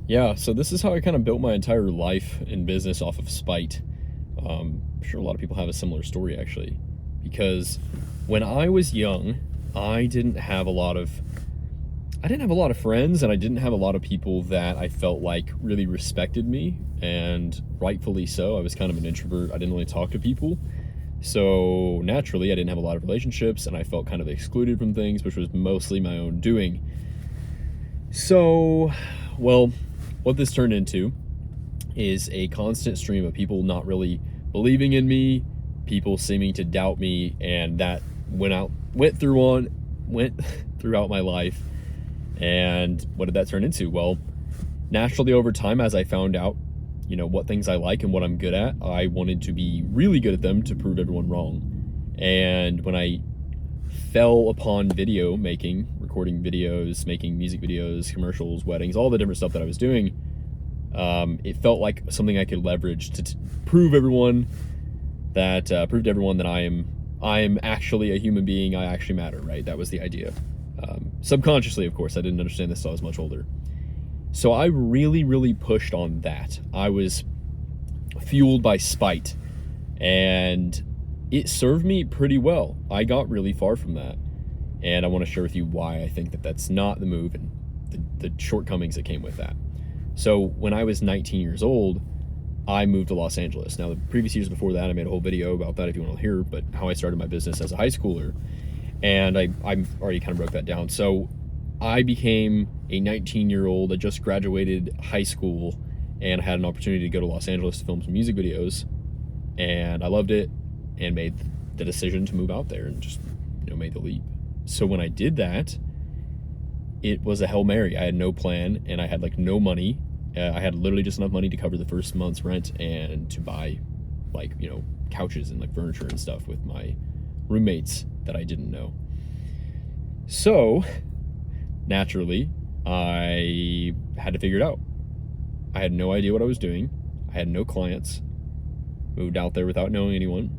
Yeah, so this is how I kind of built my entire life in business off of spite. I'm sure a lot of people have a similar story actually, because when I was young, I didn't have a lot of I didn't have a lot of friends, and I didn't have a lot of people that I felt like really respected me, and rightfully so. I was kind of an introvert. I didn't really talk to people. So naturally, I didn't have a lot of relationships, and I felt kind of excluded from things, which was mostly my own doing. So, well, what this turned into is a constant stream of people not really believing in me, people seeming to doubt me, and that went throughout my life. And what did that turn into? Well, naturally over time, as I found out, what things I like and what I'm good at, I wanted to be really good at them to prove everyone wrong. And when I fell upon video making, recording videos, making music videos, commercials, weddings, all the different stuff that I was doing, it felt like something I could leverage to prove everyone prove to everyone that I am actually a human being. I actually matter, right? That was the idea. Subconsciously, of course, I didn't understand this until I was much older. So I really, really pushed on that. I was fueled by spite, and it served me pretty well. I got really far from that, and I want to share with you why I think that that's not the move and the shortcomings that came with that. So when I was 19 years old, I moved to Los Angeles. Now, the previous years before that, I made a whole video about that if you want to hear, but how I started my business as a high schooler. And I already kind of broke that down. So I became a 19-year-old that just graduated high school and had an opportunity to go to Los Angeles to film some music videos. And I loved it and made the decision to move out there and just, made the leap. So when I did that, it was a Hail Mary. I had no plan, and I had like no money. I had literally just enough money to cover the first month's rent and to buy couches and like furniture and stuff with my roommates that I didn't know. So naturally, I had to figure it out. I had no idea what I was doing. I had no clients. Moved out there without knowing anyone.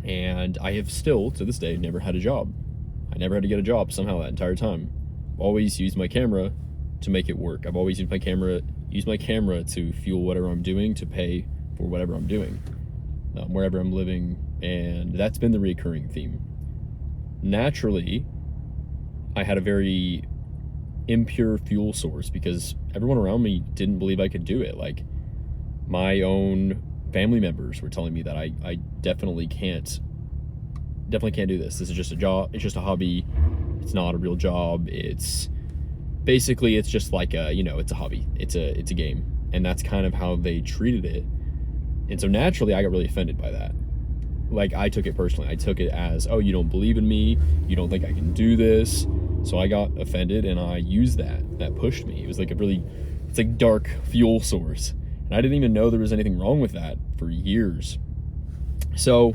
And I have still, to this day, never had a job. I never had to get a job somehow that entire time. I've always used my camera to make it work. I've always used my camera to fuel whatever I'm doing, to pay for whatever I'm doing, wherever I'm living, and that's been the recurring theme. Naturally, I had a very impure fuel source because everyone around me didn't believe I could do it. Like, my own family members were telling me that I definitely can't do this. This is just a job. It's just a hobby. It's not a real job. It's just like it's a hobby. It's a game. And that's kind of how they treated it. And so naturally I got really offended by that. Like, I took it personally. I took it as, oh, you don't believe in me. You don't think I can do this. So I got offended, and I used that. That pushed me. It was like it's like dark fuel source. And I didn't even know there was anything wrong with that for years. So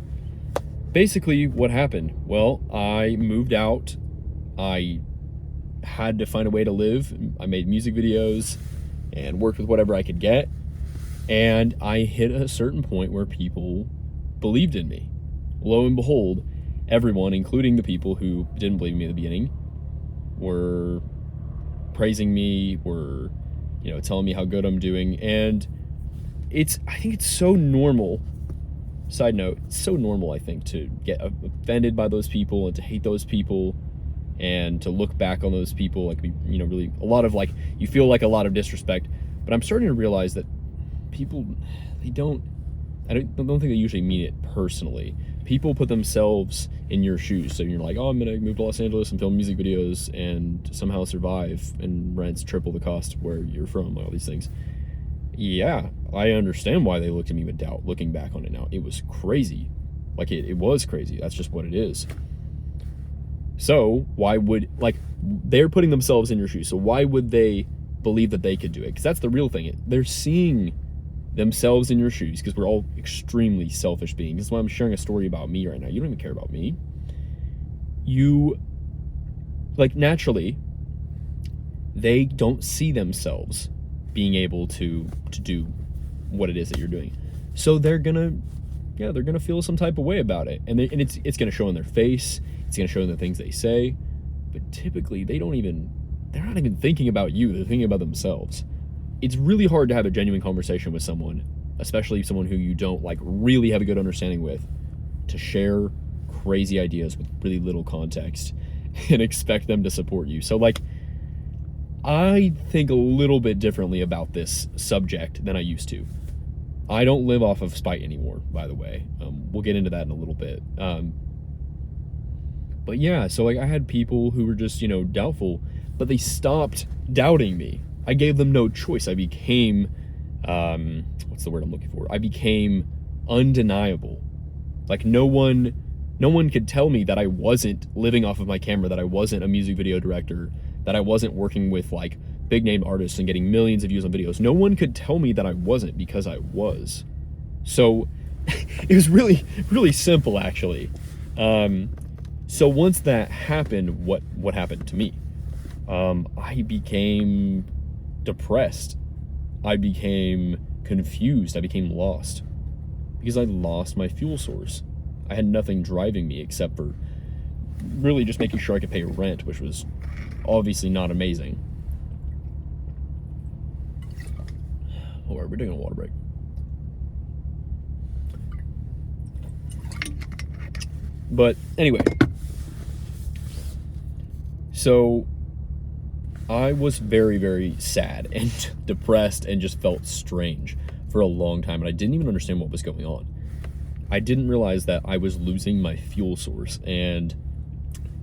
basically what happened? Well, I moved out. I had to find a way to live. I made music videos and worked with whatever I could get. And I hit a certain point where people believed in me. Lo and behold, everyone, including the people who didn't believe in me at the beginning, were praising me, were, telling me how good I'm doing. And I think it's so normal. Side note, it's so normal, I think, to get offended by those people and to hate those people and to look back on those people like, really a lot of you feel like a lot of disrespect. But I'm starting to realize that people, I don't think they usually mean it personally. People put themselves in your shoes. So you're like, oh, I'm gonna move to Los Angeles and film music videos and somehow survive, and rent's triple the cost of where you're from, all these things. Yeah, I understand why they looked at me with doubt. Looking back on it now, it was crazy. Like, it was crazy. That's just what it is. So why would, they're putting themselves in your shoes. So why would they believe that they could do it? Because that's the real thing. They're seeing themselves in your shoes, because we're all extremely selfish beings. That's why I'm sharing a story about me right now. You don't even care about me. You, naturally, they don't see themselves being able to do what it is that you're doing. So they're gonna feel some type of way about it. And it's gonna show in their face. It's gonna show in the things they say. But typically they're not even thinking about you. They're thinking about themselves. it's really hard to have a genuine conversation with someone, especially someone who you don't like really have a good understanding with, to share crazy ideas with really little context and expect them to support you. So like, I think a little bit differently about this subject than I used to. I don't live off of spite anymore, by the way. We'll get into that in a little bit. But yeah, so like I had people who were just, doubtful, but they stopped doubting me. I gave them no choice. I became, what's the word I'm looking for? I became undeniable. Like no one could tell me that I wasn't living off of my camera, that I wasn't a music video director, that I wasn't working with like big name artists and getting millions of views on videos. No one could tell me that I wasn't, because I was. So it was really, really simple actually. So once that happened, what happened to me? I became depressed. I became confused. I became lost because I lost my fuel source. I had nothing driving me except for really just making sure I could pay rent, which was obviously not amazing. Oh, we're doing a water break. But anyway, so I was very, very sad and depressed and just felt strange for a long time, and I didn't even understand what was going on. I didn't realize that I was losing my fuel source, and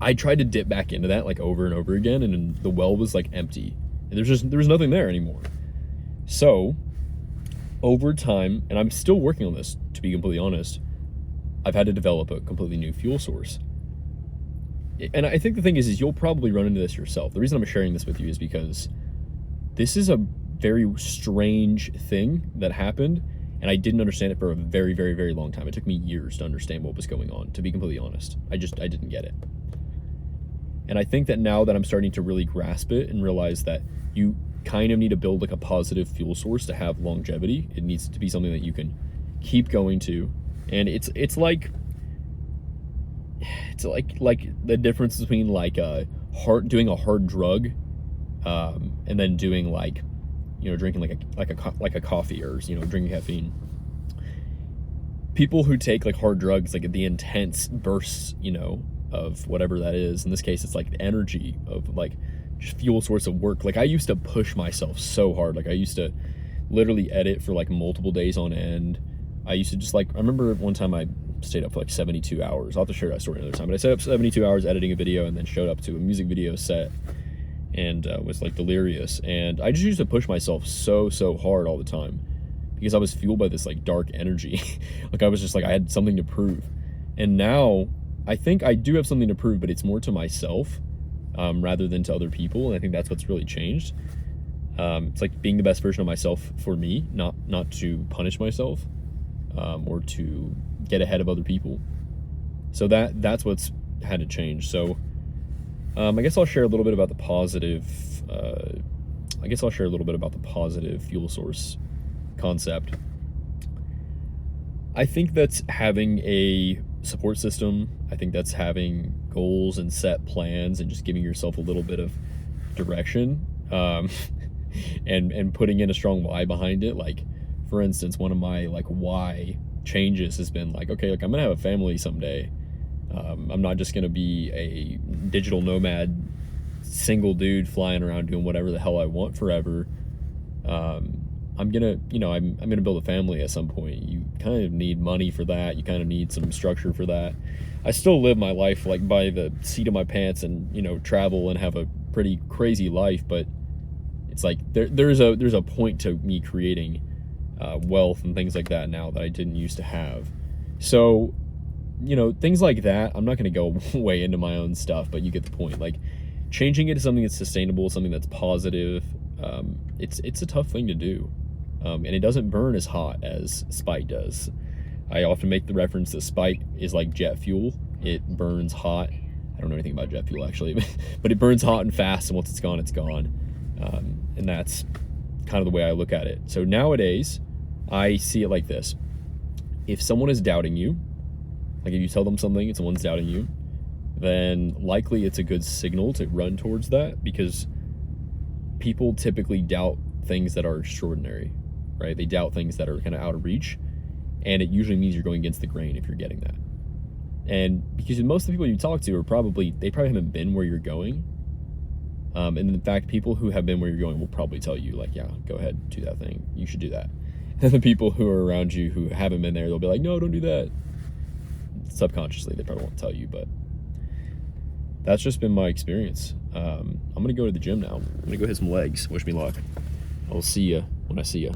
I tried to dip back into that like over and over again, and the well was like empty, and there was nothing there anymore. So over time, and I'm still working on this, to be completely honest, I've had to develop a completely new fuel source. And I think the thing is you'll probably run into this yourself. The reason I'm sharing this with you is because this is a very strange thing that happened, and I didn't understand it for a very, very, very long time. It took me years to understand what was going on, to be completely honest. I didn't get it. And I think that now that I'm starting to really grasp it and realize that you kind of need to build like a positive fuel source to have longevity, it needs to be something that you can keep going to. And it's like the difference between like doing a hard drug, and then doing like, drinking like a coffee, or drinking caffeine. People who take like hard drugs, like the intense bursts, of whatever that is. In this case, it's like the energy of like just fuel source of work. Like I used to push myself so hard. Like I used to literally edit for like multiple days on end. I used to just I remember one time I stayed up for like 72 hours. I'll have to share that story another time, but I stayed up 72 hours editing a video and then showed up to a music video set and was like delirious. And I just used to push myself so hard all the time because I was fueled by this like dark energy. Like I was just like, I had something to prove. And now I think I do have something to prove, but it's more to myself rather than to other people. And I think that's what's really changed. It's like being the best version of myself for me, not to punish myself. Or to get ahead of other people. So that's what's had to change. So I guess I'll share a little bit about the positive. Fuel source concept. I think that's having a support system. I think that's having goals and set plans and just giving yourself a little bit of direction, and putting in a strong why behind it. Like, for instance, one of my like why changes has been like, okay, like I'm gonna have a family someday. I'm not just gonna be a digital nomad, single dude flying around doing whatever the hell I want forever. I'm gonna build a family at some point. You kind of need money for that. You kind of need some structure for that. I still live my life like by the seat of my pants and travel and have a pretty crazy life, but it's like there's a point to me creating wealth and things like that now that I didn't used to have. So things like that, I'm not going to go way into my own stuff, but you get the point. Like changing it to something that's sustainable, something that's positive, it's a tough thing to do, and it doesn't burn as hot as spite does. I often make the reference that spite is like jet fuel. It burns hot. I don't know anything about jet fuel actually, but it burns hot and fast, and once it's gone, it's gone. And that's kind of the way I look at it. So nowadays, I see it like this. If someone is doubting you, like if you tell them something and someone's doubting you, then likely it's a good signal to run towards that, because people typically doubt things that are extraordinary, right? They doubt things that are kind of out of reach, and it usually means you're going against the grain if you're getting that. And because most of the people you talk to they probably haven't been where you're going. And in fact, people who have been where you're going will probably tell you, like, yeah, go ahead, do that thing. You should do that. And the people who are around you who haven't been there, they'll be like, no, don't do that. Subconsciously, they probably won't tell you, but that's just been my experience. I'm going to go to the gym now. I'm going to go hit some legs. Wish me luck. I'll see you when I see you.